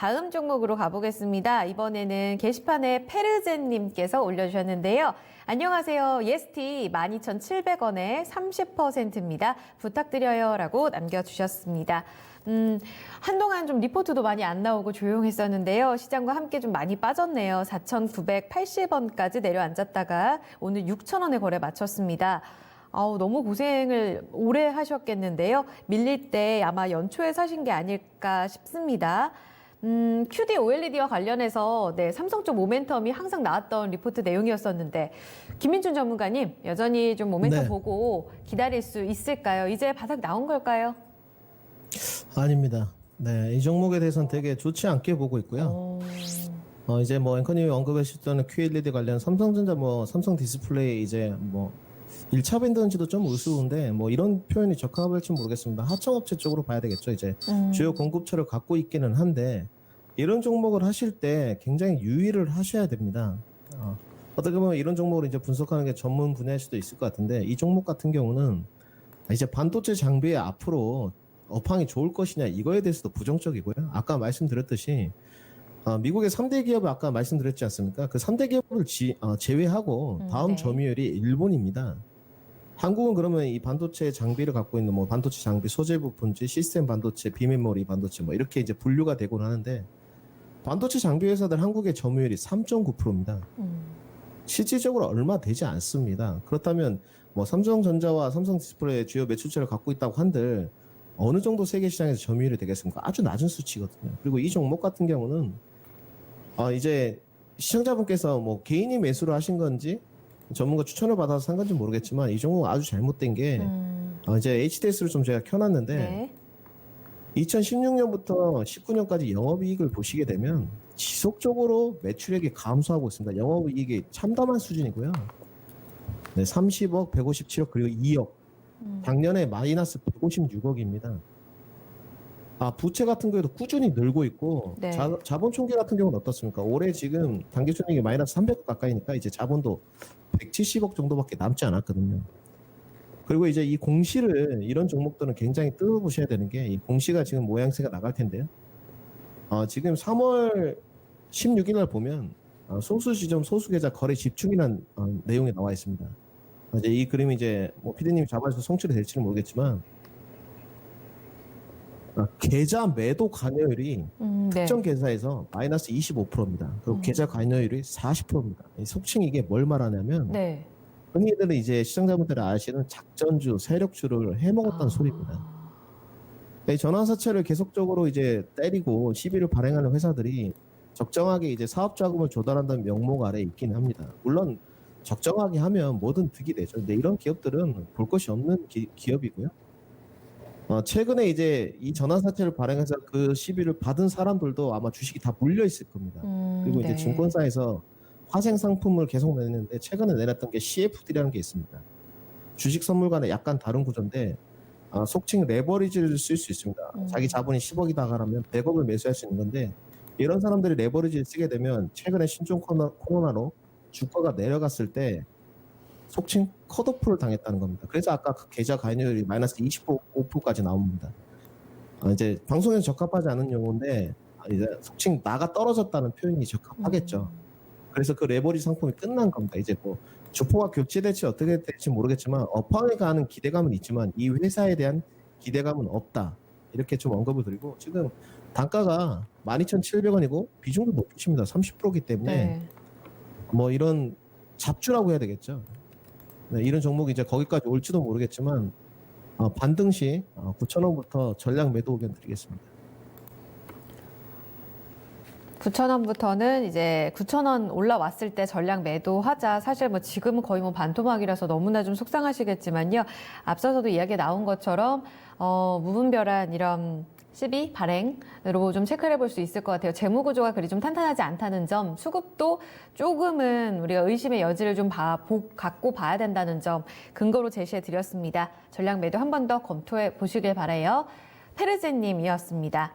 다음 종목으로 가보겠습니다. 이번에는 게시판에 페르젠님께서 올려주셨는데요. 안녕하세요. 예스티 12,700원에 30%입니다. 부탁드려요. 라고 남겨주셨습니다. 한동안 좀 리포트도 많이 안 나오고 조용했었는데요. 시장과 함께 좀 많이 빠졌네요. 4,980원까지 내려앉았다가 오늘 6,000원에 거래 마쳤습니다. 너무 고생을 오래 하셨겠는데요. 밀릴 때 아마 연초에 사신 게 아닐까 싶습니다. QD OLED와 관련해서 삼성 쪽 모멘텀이 항상 나왔던 리포트 내용이었었는데 김민준 전문가님 여전히 좀 모멘텀 보고 기다릴 수 있을까요? 이제 바닥 나온 걸까요? 아닙니다. 네, 이 종목에 대해서는 되게 좋지 않게 보고 있고요. 이제 뭐 앵커님이 언급하셨던 QLED 관련 삼성전자 삼성 디스플레이 이제 1차 밴드인지도 좀 우스운데 이런 표현이 적합할지 모르겠습니다. 하청업체 쪽으로 봐야 되겠죠. 이제 주요 공급처를 갖고 있기는 한데 이런 종목을 하실 때 굉장히 유의를 하셔야 됩니다. 어떻게 보면 이런 종목을 이제 분석하는 게 전문 분야일 수도 있을 것 같은데 이 종목 같은 경우는 이제 반도체 장비에 앞으로 업황이 좋을 것이냐 이거에 대해서도 부정적이고요. 아까 말씀드렸듯이 미국의 3대 기업을 아까 말씀드렸지 않습니까? 그 3대 기업을 제외하고 다음 점유율이 일본입니다. 한국은 그러면 이 반도체 장비를 갖고 있는 반도체 장비 소재 부품지, 시스템 반도체, 비메모리 반도체 이렇게 이제 분류가 되곤 하는데 반도체 장비 회사들 한국의 점유율이 3.9%입니다. 실질적으로 얼마 되지 않습니다. 그렇다면 삼성전자와 삼성 디스플레이의 주요 매출처를 갖고 있다고 한들 어느 정도 세계 시장에서 점유율이 되겠습니까? 아주 낮은 수치거든요. 그리고 이 종목 같은 경우는 이제 시청자분께서 개인이 매수를 하신 건지 전문가 추천을 받아서 산 건지 모르겠지만 이 종목 아주 잘못된 게 이제 HDS를 좀 제가 켜놨는데 2016년부터 19년까지 영업이익을 보시게 되면 지속적으로 매출액이 감소하고 있습니다. 영업이익이 참담한 수준이고요. 30억, 157억 그리고 2억. 작년에 마이너스 156억입니다. 부채 같은 경우에도 꾸준히 늘고 있고 자본 총계 같은 경우는 어떻습니까? 올해 지금 당기순이익이 마이너스 300억 가까이니까 이제 자본도 170억 정도밖에 남지 않았거든요. 그리고 이제 이 공시를 이런 종목들은 굉장히 뜯어보셔야 되는 게 이 공시가 지금 모양새가 나갈 텐데요. 지금 3월 16일 날 보면 소수 지점 소수 계좌 거래 집중이라는 내용이 나와 있습니다. 이제 이 그림이 이제 피디님이 잡아주셔서 송출이 될지는 모르겠지만 계좌 매도 관여율이 특정 계좌에서 마이너스 25%입니다. 그리고 계좌 관여율이 40%입니다. 속칭 이게 뭘 말하냐면 흔히들 이제 시청자분들이 아시는 작전주, 세력주를 해먹었다는 소리입니다. 전환사채를 계속적으로 이제 때리고 시비를 발행하는 회사들이 적정하게 이제 사업 자금을 조달한다는 명목 아래 있긴 합니다. 물론 적정하게 하면 뭐든 득이 되죠. 근데 이런 기업들은 볼 것이 없는 기업이고요. 최근에 이제 이 전환사채를 발행해서 그 시비를 받은 사람들도 아마 주식이 다 물려 있을 겁니다. 그리고 이제 증권사에서 화생 상품을 계속 내는데 최근에 내놨던 게 CFD라는 게 있습니다. 주식 선물과는 약간 다른 구조인데 속칭 레버리지를 쓸 수 있습니다. 자기 자본이 10억이다 하면 100억을 매수할 수 있는 건데 이런 사람들이 레버리지를 쓰게 되면 최근에 신종 코로나로 주가가 내려갔을 때 속칭 컷오프를 당했다는 겁니다. 그래서 아까 그 계좌 관여율이 마이너스 25%까지 나옵니다. 이제 방송에서 적합하지 않은 용어인데 이제 속칭 나가 떨어졌다는 표현이 적합하겠죠. 그래서 그 레버리지 상품이 끝난 겁니다. 이제 주포가 교체될지 어떻게 될지 모르겠지만 업황에 가는 기대감은 있지만 이 회사에 대한 기대감은 없다. 이렇게 좀 언급을 드리고 지금 단가가 12,700원이고 비중도 높으십니다. 30%이기 때문에 이런 잡주라고 해야 되겠죠. 이런 종목이 이제 거기까지 올지도 모르겠지만 반등 시 9,000원부터 전략 매도 의견 드리겠습니다. 9,000원부터는 이제 9,000원 올라왔을 때 전략 매도하자. 사실 지금은 거의 반토막이라서 너무나 좀 속상하시겠지만요. 앞서서도 이야기 나온 것처럼 무분별한 이런 시비 발행으로 좀 체크를 해볼 수 있을 것 같아요. 재무 구조가 그리 좀 탄탄하지 않다는 점, 수급도 조금은 우리가 의심의 여지를 좀 갖고 봐야 된다는 점 근거로 제시해 드렸습니다. 전략 매도 한 번 더 검토해 보시길 바라요. 페르제님이었습니다.